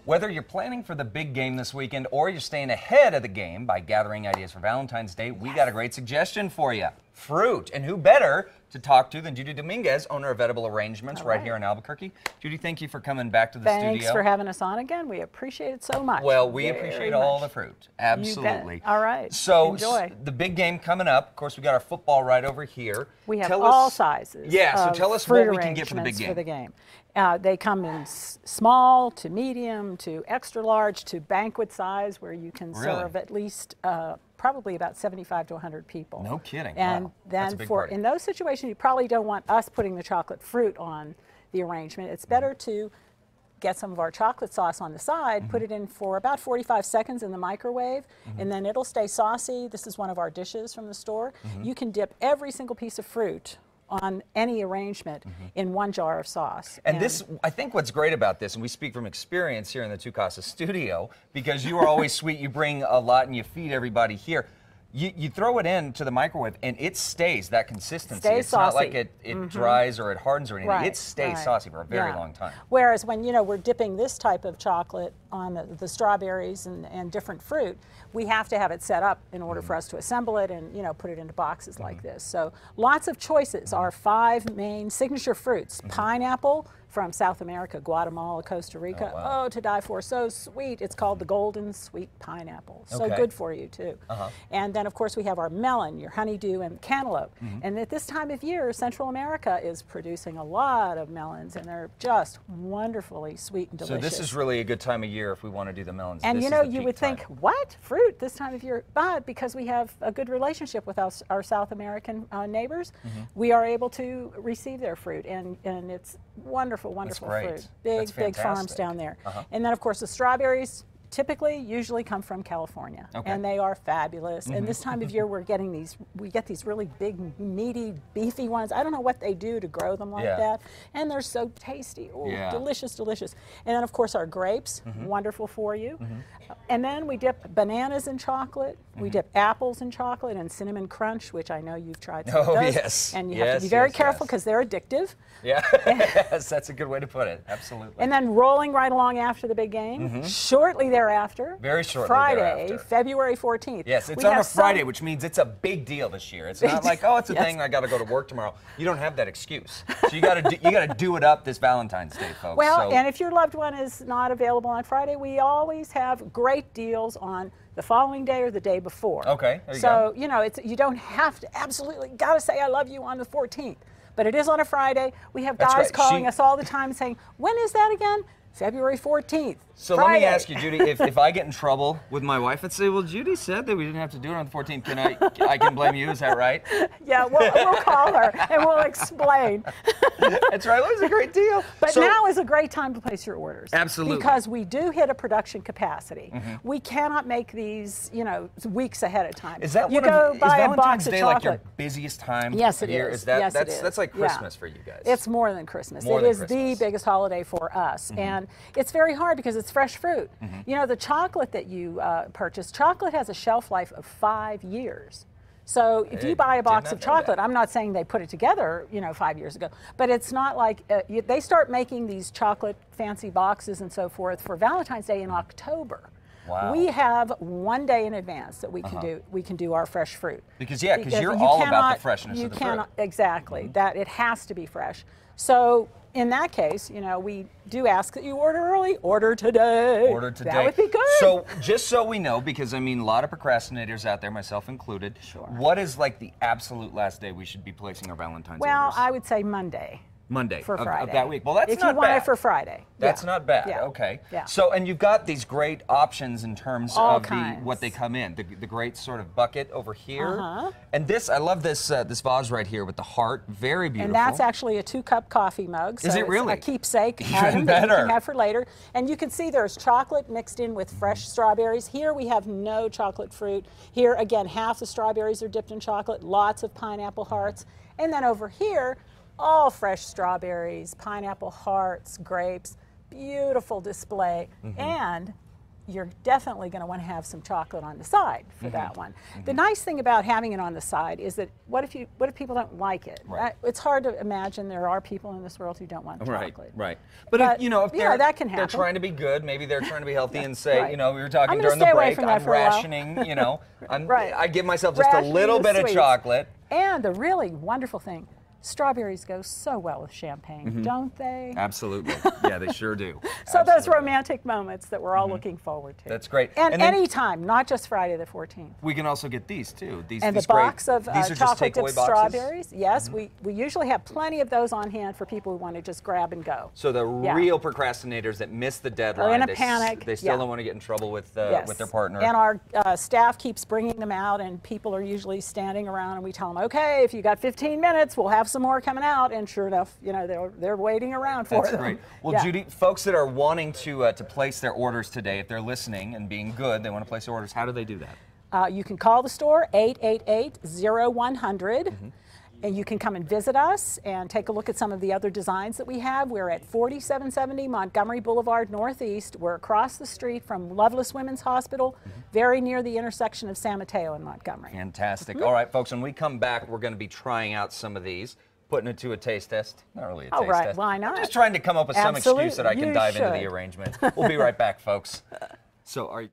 Whether you're planning for the big game this weekend or you're staying ahead of the game by gathering ideas for Valentine's Day, we got a great suggestion for you. Fruit. And who better to talk to than Judy Dominguez, owner of Edible Arrangements right here in Albuquerque. Judy, thank you for coming back to the studio. Thanks for having us on again. We appreciate it so much. Well, we appreciate all the fruit. Absolutely. You bet. All right. So enjoy. The big game coming up. Of course, we got our football right over here. We have all sizes. Yeah, so tell us what we can get for the big game. For the game. They come in small to medium to extra large to banquet size, where you can serve at least probably about 75 to 100 people. No kidding. And wow. then in those situations, you probably don't want us putting the chocolate fruit on the arrangement. It's better to get some of our chocolate sauce on the side, put it in for about 45 seconds in the microwave, and then it'll stay saucy. This is one of our dishes from the store. You can dip every single piece of fruit on any arrangement in one jar of sauce. And this, I think what's great about this, and we speak from experience here in the Two Casas studio, because you are always sweet, you bring a lot and you feed everybody here. You throw it into the microwave and it stays that consistency. It's saucy. Not like it dries or it hardens or anything. It stays saucy for a very long time. Whereas when we're dipping this type of chocolate on the strawberries and different fruit, we have to have it set up in order for us to assemble it and put it into boxes like this. So lots of choices. Our 5 main signature fruits: pineapple from South America, Guatemala, Costa Rica. Oh, to die for. So sweet. It's called the golden sweet pineapple. So good for you too. And then of course we have our melon, your honeydew, and cantaloupe. And at this time of year, Central America is producing a lot of melons, and they're just wonderfully sweet and delicious. So this is really a good time of year if we want to do the melons. And you would think, what? Fruit this time of year? But because we have a good relationship with our South American neighbors, we are able to receive their fruit, and it's wonderful fruit. Big farms down there. And then of course the strawberries usually come from California, and they are fabulous. And this time of year we get these really big, meaty, beefy ones. I don't know what they do to grow them like that, and they're so tasty. Oh, delicious, delicious. And then of course our grapes, wonderful for you. And then we dip bananas in chocolate. We dip apples in chocolate and cinnamon crunch, which I know you've tried some of those. Yes. And you have to be very careful because they're addictive. Yeah, yes, that's a good way to put it. Absolutely. And then rolling right along after the big game, shortly thereafter, very shortly Friday, February 14th. Yes, it's on a Friday, which means it's a big deal this year. It's not like, oh, it's a thing, I got to go to work tomorrow. You don't have that excuse. So you got to do it up this Valentine's Day, folks. Well, and if your loved one is not available on Friday, we always have great deals on the following day or the day before. Okay, there you go. So, you don't have to absolutely got to say I love you on the 14th. But it is on a Friday. We have guys calling us all the time saying, when is that again? February 14th. So Friday. Let me ask you, Judy, if I get in trouble with my wife and say, well, Judy said that we didn't have to do it on the 14th, I can blame you, is that right? Yeah, we'll call her and we'll explain. That's right, it was a great deal. But now is a great time to place your orders. Absolutely. Because we do hit a production capacity. We cannot make these, weeks ahead of time. Is that is Valentine's Day like your busiest time? Yes, it is. Yes, it is. That's like Christmas for you guys. It's more than Christmas. It is the biggest holiday for us. And it's very hard because it's fresh fruit. The chocolate that you purchase, chocolate has a shelf life of 5 years. So if you buy a box of chocolate, I'm not saying they put it together, 5 years ago, but it's not like they start making these chocolate fancy boxes and so forth for Valentine's Day in October. Wow. We have 1 day in advance that we can do our fresh fruit. Because you're all about the freshness of the fruit. Exactly. That it has to be fresh. So in that case, we do ask that you order early. Order today. Order today. That would be good. So just so we know, because a lot of procrastinators out there, myself included, what is like the absolute last day we should be placing our Valentine's orders? Well, I would say Monday. Monday for Friday. Of that week. Well, that's if not bad. If you want it for Friday. That's not bad. Yeah. Okay. Yeah. So, and you've got these great options in terms of what they come in. The great sort of bucket over here. And this, I love this this vase right here with the heart. Very beautiful. And that's actually a 2-cup coffee mug. So is it really? A keepsake Even better. That you can have for later. And you can see there's chocolate mixed in with fresh strawberries. Here we have no chocolate fruit. Here again, half the strawberries are dipped in chocolate. Lots of pineapple hearts. And then over here, all fresh strawberries, pineapple hearts, grapes, beautiful display. And you're definitely going to want to have some chocolate on the side for that one. The nice thing about having it on the side is that what if people don't like it? Right. It's hard to imagine there are people in this world who don't want chocolate. Right. But if, you know, if they're, that can they're happen. trying to be good, maybe they're trying to be healthy and say, Right. you know, we were talking I'm during gonna the stay away break, from that I'm for a while. rationing, you know, Right. I give myself just a Rationing little the bit of sweets. chocolate. And the really wonderful thing, strawberries go so well with champagne, don't they? Absolutely. Yeah, they sure do. So those Absolutely. romantic moments that we're all looking forward to. That's great. And, And then- anytime, not just Friday the 14th. We can also get these too. These And these the great, box of these are just chocolate takeaway dipped boxes. strawberries. Yes, we usually have plenty of those on hand for people who want to just grab and go. So the Yeah. real procrastinators that miss the deadline, Or in a they panic. they still Yeah. don't want to get in trouble with Yes. their partner. And our staff keeps bringing them out, and people are usually standing around, and we tell them, okay, if you got 15 minutes, we'll have some more coming out. And sure enough, you know, they're waiting around for That's them. great. Well, Yeah. Judy, folks that are wanting to place their orders today, if they're listening and being good, they want to place their orders. How do they do that? You can call the store, 888-0100. And you can come and visit us and take a look at some of the other designs that we have. We're at 4770 Montgomery Boulevard Northeast. We're across the street from Loveless Women's Hospital, very near the intersection of San Mateo and Montgomery. Fantastic. All right, folks, when we come back, we're going to be trying out some of these, putting it to a taste test. Not really a taste right. test. Why not? I'm just trying to come up with some excuse that I can You dive into the should. arrangement. We'll be right back, folks. So are you...